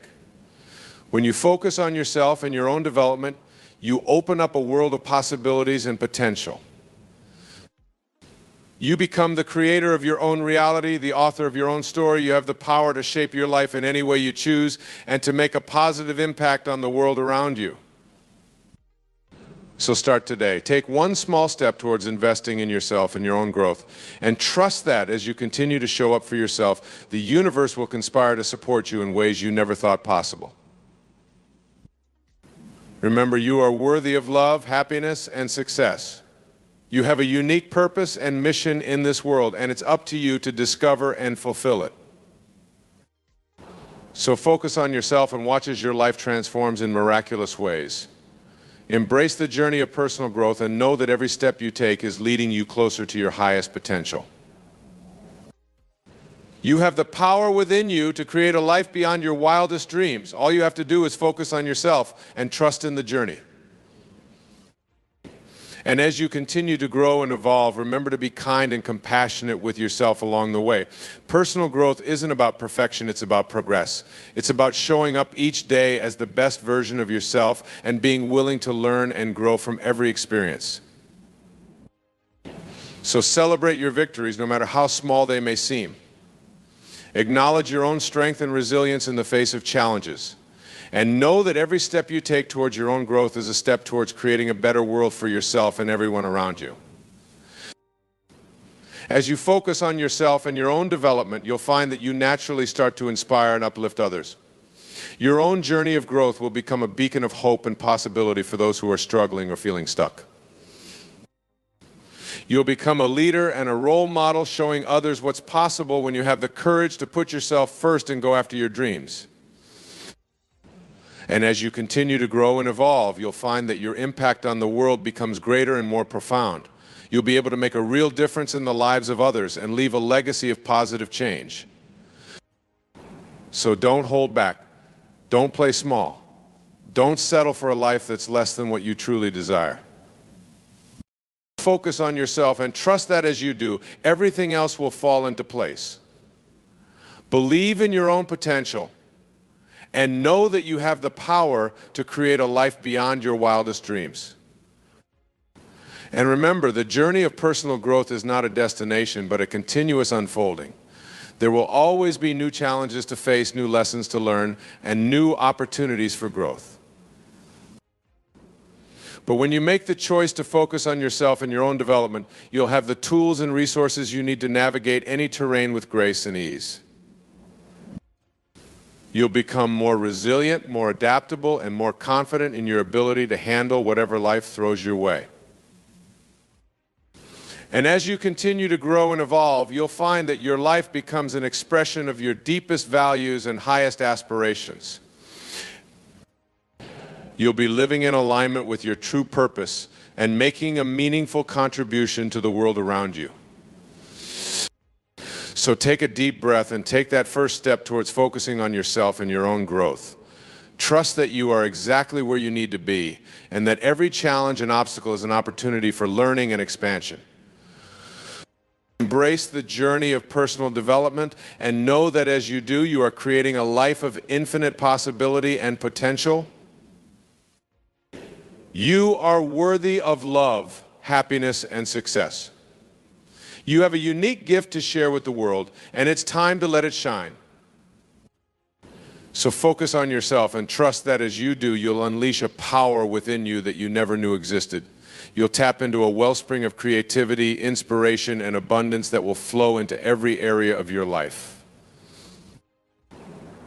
Speaker 1: When you focus on yourself and your own development, you open up a world of possibilities and potential. You become the creator of your own reality, the author of your own story. You have the power to shape your life in any way you choose and to make a positive impact on the world around you. So start today. Take one small step towards investing in yourself and your own growth. And trust that as you continue to show up for yourself, the universe will conspire to support you in ways you never thought possible. Remember, you are worthy of love, happiness, and success. You have a unique purpose and mission in this world, and it's up to you to discover and fulfill it. So focus on yourself and watch as your life transforms in miraculous ways. Embrace the journey of personal growth and know that every step you take is leading you closer to your highest potential. You have the power within you to create a life beyond your wildest dreams. All you have to do is focus on yourself and trust in the journey. And as you continue to grow and evolve, remember to be kind and compassionate with yourself along the way. Personal growth isn't about perfection, it's about progress. It's about showing up each day as the best version of yourself and being willing to learn and grow from every experience. So celebrate your victories, no matter how small they may seem. Acknowledge your own strength and resilience in the face of challenges. And know that every step you take towards your own growth is a step towards creating a better world for yourself and everyone around you. As you focus on yourself and your own development, you'll find that you naturally start to inspire and uplift others. Your own journey of growth will become a beacon of hope and possibility for those who are struggling or feeling stuck. You'll become a leader and a role model, showing others what's possible when you have the courage to put yourself first and go after your dreams. And as you continue to grow and evolve, you'll find that your impact on the world becomes greater and more profound. You'll be able to make a real difference in the lives of others and leave a legacy of positive change. So don't hold back. Don't play small. Don't settle for a life that's less than what you truly desire. Focus on yourself and trust that as you do, everything else will fall into place. Believe in your own potential and know that you have the power to create a life beyond your wildest dreams. And remember, the journey of personal growth is not a destination, but a continuous unfolding. There will always be new challenges to face, new lessons to learn, and new opportunities for growth. But when you make the choice to focus on yourself and your own development, you'll have the tools and resources you need to navigate any terrain with grace and ease. You'll become more resilient, more adaptable, and more confident in your ability to handle whatever life throws your way. And as you continue to grow and evolve, you'll find that your life becomes an expression of your deepest values and highest aspirations. You'll be living in alignment with your true purpose and making a meaningful contribution to the world around you. So take a deep breath and take that first step towards focusing on yourself and your own growth. Trust that you are exactly where you need to be, and that every challenge and obstacle is an opportunity for learning and expansion. Embrace the journey of personal development and know that as you do, you are creating a life of infinite possibility and potential. You are worthy of love, happiness, and success. You have a unique gift to share with the world, and it's time to let it shine. So focus on yourself and trust that as you do, you'll unleash a power within you that you never knew existed. You'll tap into a wellspring of creativity, inspiration, and abundance that will flow into every area of your life.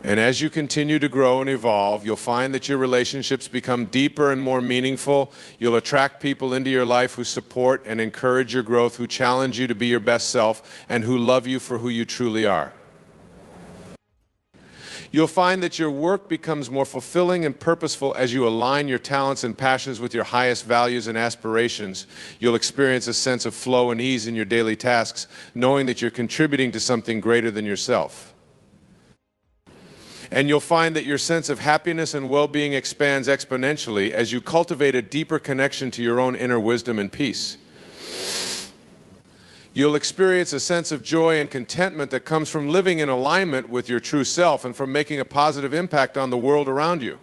Speaker 1: And as you continue to grow and evolve, you'll find that your relationships become deeper and more meaningful. You'll attract people into your life who support and encourage your growth, who challenge you to be your best self, and who love you for who you truly are. You'll find that your work becomes more fulfilling and purposeful as you align your talents and passions with your highest values and aspirations. You'll experience a sense of flow and ease in your daily tasks, knowing that you're contributing to something greater than yourself. And you'll find that your sense of happiness and well-being expands exponentially as you cultivate a deeper connection to your own inner wisdom and peace. You'll experience a sense of joy and contentment that comes from living in alignment with your true self and from making a positive impact on the world around you.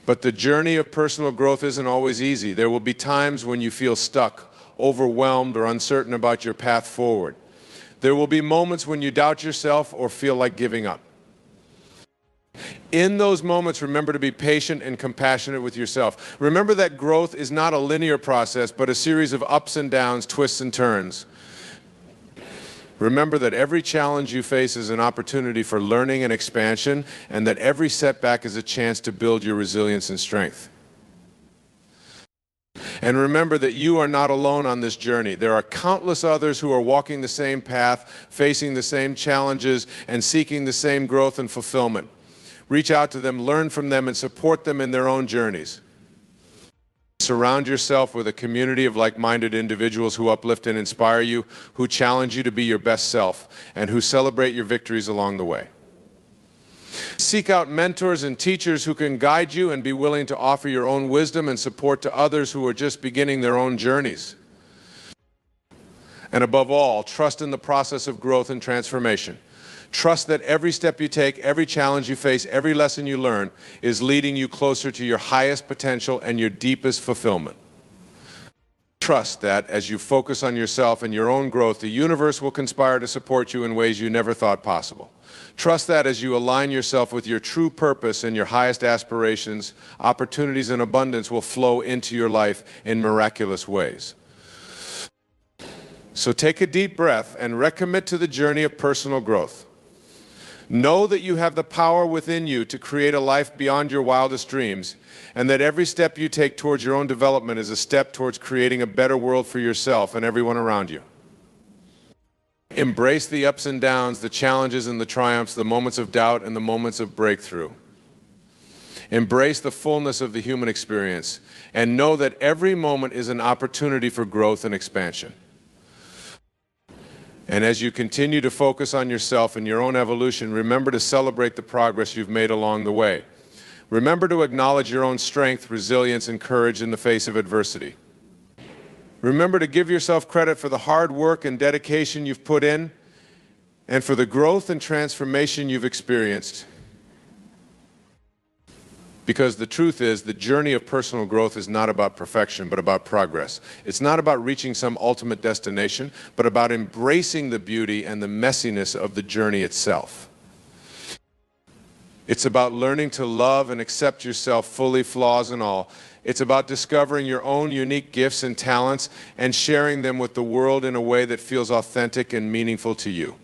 Speaker 1: But the journey of personal growth isn't always easy. There will be times when you feel stuck, overwhelmed, or uncertain about your path forward. There will be moments when you doubt yourself or feel like giving up. In those moments, remember to be patient and compassionate with yourself. Remember that growth is not a linear process, but a series of ups and downs, twists and turns. Remember that every challenge you face is an opportunity for learning and expansion, and that every setback is a chance to build your resilience and strength. And remember that you are not alone on this journey. There are countless others who are walking the same path, facing the same challenges, and seeking the same growth and fulfillment. Reach out to them, learn from them, and support them in their own journeys. Surround yourself with a community of like-minded individuals who uplift and inspire you, who challenge you to be your best self, and who celebrate your victories along the way. Seek out mentors and teachers who can guide you and be willing to offer your own wisdom and support to others who are just beginning their own journeys. And above all, trust in the process of growth and transformation. Trust that every step you take, every challenge you face, every lesson you learn is leading you closer to your highest potential and your deepest fulfillment. Trust that as you focus on yourself and your own growth, the universe will conspire to support you in ways you never thought possible. Trust that as you align yourself with your true purpose and your highest aspirations, opportunities and abundance will flow into your life in miraculous ways. So take a deep breath and recommit to the journey of personal growth. Know that you have the power within you to create a life beyond your wildest dreams, and that every step you take towards your own development is a step towards creating a better world for yourself and everyone around you. Embrace the ups and downs, the challenges and the triumphs, the moments of doubt and the moments of breakthrough. Embrace the fullness of the human experience, and know that every moment is an opportunity for growth and expansion. And as you continue to focus on yourself and your own evolution, remember to celebrate the progress you've made along the way. Remember to acknowledge your own strength, resilience, and courage in the face of adversity. Remember to give yourself credit for the hard work and dedication you've put in, and for the growth and transformation you've experienced. Because the truth is, the journey of personal growth is not about perfection, but about progress. It's not about reaching some ultimate destination, but about embracing the beauty and the messiness of the journey itself. It's about learning to love and accept yourself fully, flaws and all. It's about discovering your own unique gifts and talents and sharing them with the world in a way that feels authentic and meaningful to you.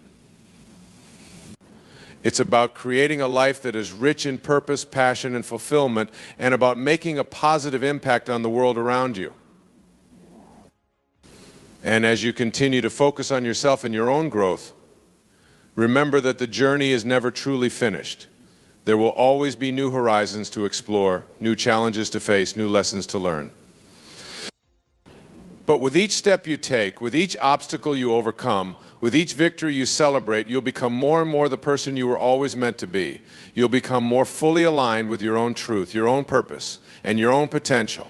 Speaker 1: It's about creating a life that is rich in purpose, passion, and fulfillment, and about making a positive impact on the world around you. And as you continue to focus on yourself and your own growth, remember that the journey is never truly finished. There will always be new horizons to explore, new challenges to face, new lessons to learn. But with each step you take, with each obstacle you overcome, with each victory you celebrate, you'll become more and more the person you were always meant to be. You'll become more fully aligned with your own truth, your own purpose, and your own potential.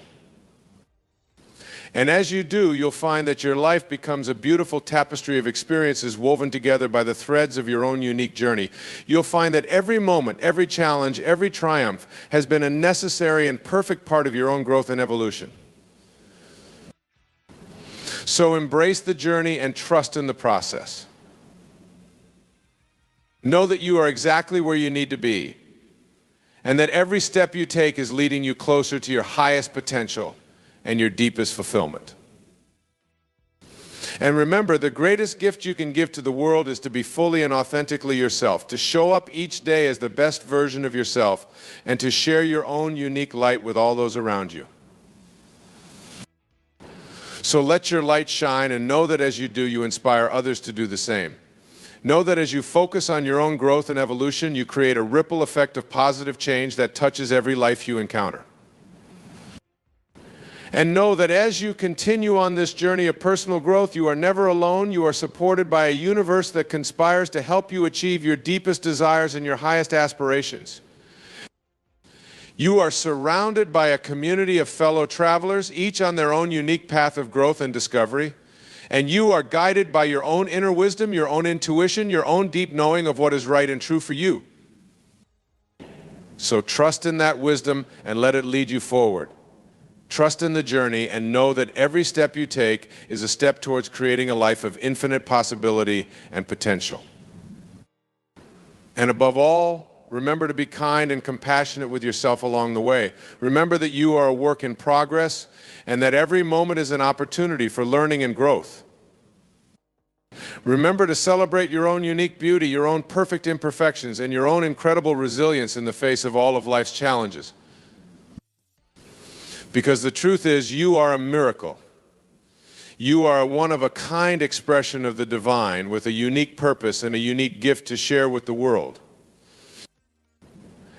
Speaker 1: And as you do, you'll find that your life becomes a beautiful tapestry of experiences woven together by the threads of your own unique journey. You'll find that every moment, every challenge, every triumph has been a necessary and perfect part of your own growth and evolution. So embrace the journey and trust in the process. Know that you are exactly where you need to be, and that every step you take is leading you closer to your highest potential and your deepest fulfillment. And remember, the greatest gift you can give to the world is to be fully and authentically yourself, to show up each day as the best version of yourself, and to share your own unique light with all those around you. So let your light shine, and know that as you do, you inspire others to do the same. Know that as you focus on your own growth and evolution, you create a ripple effect of positive change that touches every life you encounter. And know that as you continue on this journey of personal growth, you are never alone. You are supported by a universe that conspires to help you achieve your deepest desires and your highest aspirations. You are surrounded by a community of fellow travelers, each on their own unique path of growth and discovery. And you are guided by your own inner wisdom, your own intuition, your own deep knowing of what is right and true for you. So trust in that wisdom and let it lead you forward. Trust in the journey and know that every step you take is a step towards creating a life of infinite possibility and potential. And above all, remember to be kind and compassionate with yourself along the way. Remember that you are a work in progress and that every moment is an opportunity for learning and growth. Remember to celebrate your own unique beauty, your own perfect imperfections, and your own incredible resilience in the face of all of life's challenges. Because the truth is, you are a miracle. You are a one-of-a-kind expression of the divine with a unique purpose and a unique gift to share with the world.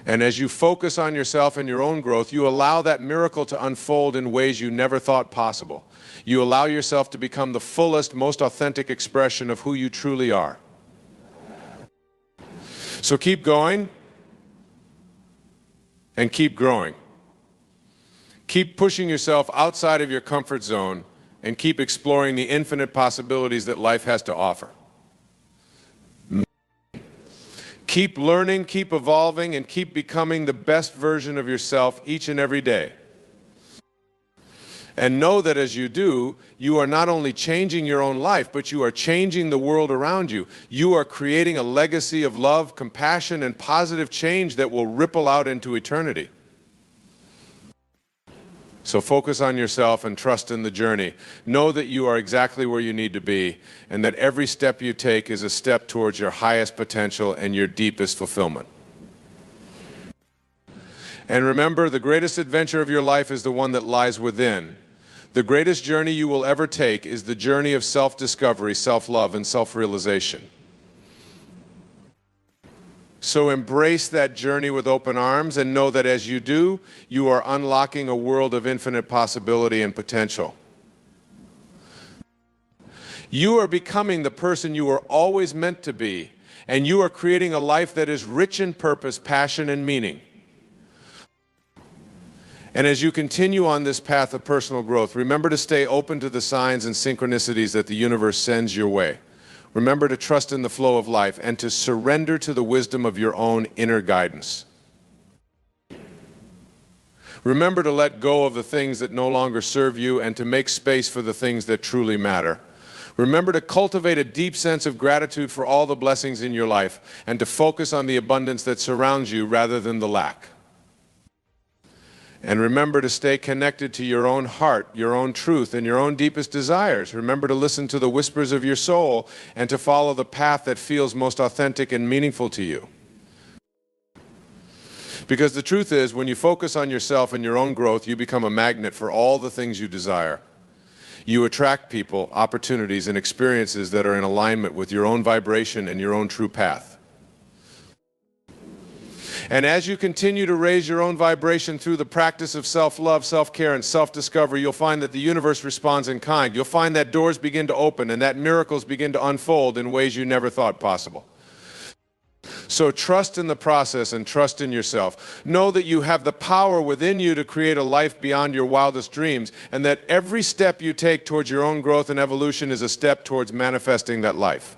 Speaker 1: And as you focus on yourself and your own growth, you allow that miracle to unfold in ways you never thought possible. You allow yourself to become the fullest, most authentic expression of who you truly are. So keep going, and keep growing. Keep pushing yourself outside of your comfort zone and keep exploring the infinite possibilities that life has to offer. Keep learning, keep evolving, and keep becoming the best version of yourself each and every day. And know that as you do, you are not only changing your own life, but you are changing the world around you. You are creating a legacy of love, compassion, and positive change that will ripple out into eternity. So focus on yourself and trust in the journey. Know that you are exactly where you need to be, and that every step you take is a step towards your highest potential and your deepest fulfillment. And remember, the greatest adventure of your life is the one that lies within. The greatest journey you will ever take is the journey of self-discovery, self-love, and self-realization. So embrace that journey with open arms and know that as you do, you are unlocking a world of infinite possibility and potential. You are becoming the person you were always meant to be, and you are creating a life that is rich in purpose, passion, and meaning. And as you continue on this path of personal growth, remember to stay open to the signs and synchronicities that the universe sends your way. Remember to trust in the flow of life and to surrender to the wisdom of your own inner guidance. Remember to let go of the things that no longer serve you and to make space for the things that truly matter. Remember to cultivate a deep sense of gratitude for all the blessings in your life and to focus on the abundance that surrounds you rather than the lack. And remember to stay connected to your own heart, your own truth, and your own deepest desires. Remember to listen to the whispers of your soul and to follow the path that feels most authentic and meaningful to you. Because the truth is, when you focus on yourself and your own growth, you become a magnet for all the things you desire. You attract people, opportunities, and experiences that are in alignment with your own vibration and your own true path. And as you continue to raise your own vibration through the practice of self-love, self-care, and self-discovery, you'll find that the universe responds in kind. You'll find that doors begin to open and that miracles begin to unfold in ways you never thought possible. So trust in the process and trust in yourself. Know that you have the power within you to create a life beyond your wildest dreams, and that every step you take towards your own growth and evolution is a step towards manifesting that life.